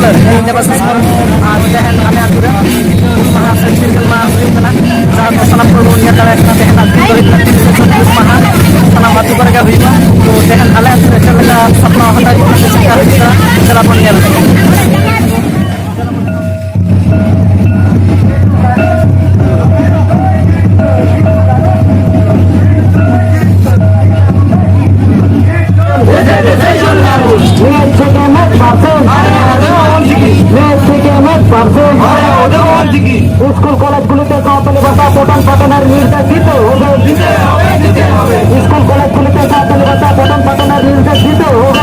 labas sa dahil kami at ura mga single mga na sa sanam ko niya talaga dahil nagtuloy na mga sanam at ura gabi to dahil alat talaga sa mga hatay ko sa sarapon niya school কলেজগুলিতে সাঁওতালি ভাষা পঠন পাঠনের নির্দেশ দিতে হবে। School কলেজগুলিতে সাঁওতালি ভাষা পঠন পাঠনের নির্দেশ দিতে হবে।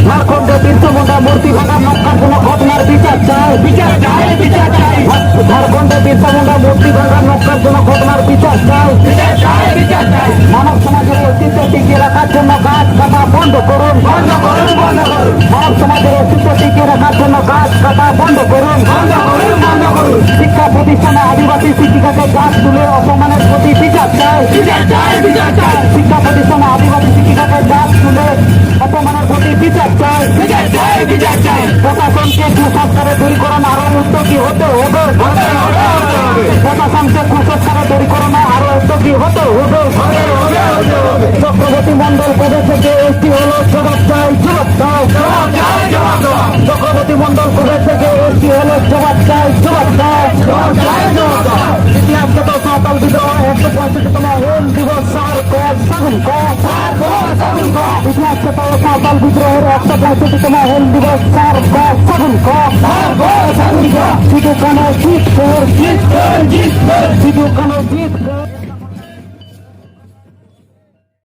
ঝাড়খণ্ডে বিরসা মুন্ডা মূর্তি ভাঙার নক্কার কোন ঘটনার বিচার চাই। ঝাড়খণ্ডে বিরসা মুন্ডা মূর্তি ভাঙার নক্কার কোন ঘটনার বিচার চাই। মানব সমাজের অস্তিত্ব টিকিয়ে রাখার জন্য গাছ কাটা বন্ধ করুন। মানব সমাজের অস্তিত্ব টিকিয়ে রাখার জন্য গাছ কাটা বন্ধ করুন। শিক্ষা প্রতিষ্ঠানে আদিবাসী শিক্ষিকাকে গাছ তুলে অপমানের প্রতি বিচার চাই। শিক্ষা প্রতিষ্ঠানে আদিবাসী শিক্ষিকাকে গাছ তুলে অপমানের প্রতি বিচার চাই। প্রশাসনকে কুসংস্কারে দূরীকরণ আরো উদ্যোগী হতে হবে। প্রশাসনকে কুসংস্কারে দূরীকরণে আরো উদ্যোগী হতে হবে। চক্রবর্তী মন্ডল কবে থেকে এসটি হলো জবাব চাই। চক্রবর্তী মন্ডল কবে থেকে এসটি হলো জবাব চাই। ইতিহাসগত সাঁওতাল বিদ্রোহ 165তম হুল দিবস সার সাগুন ইতিহাসগত সাঁওতাল বিদ্রোহের 165তম হুল দিবস সার সাগুন শুধু কোনো জিত শুধু কোনো জিত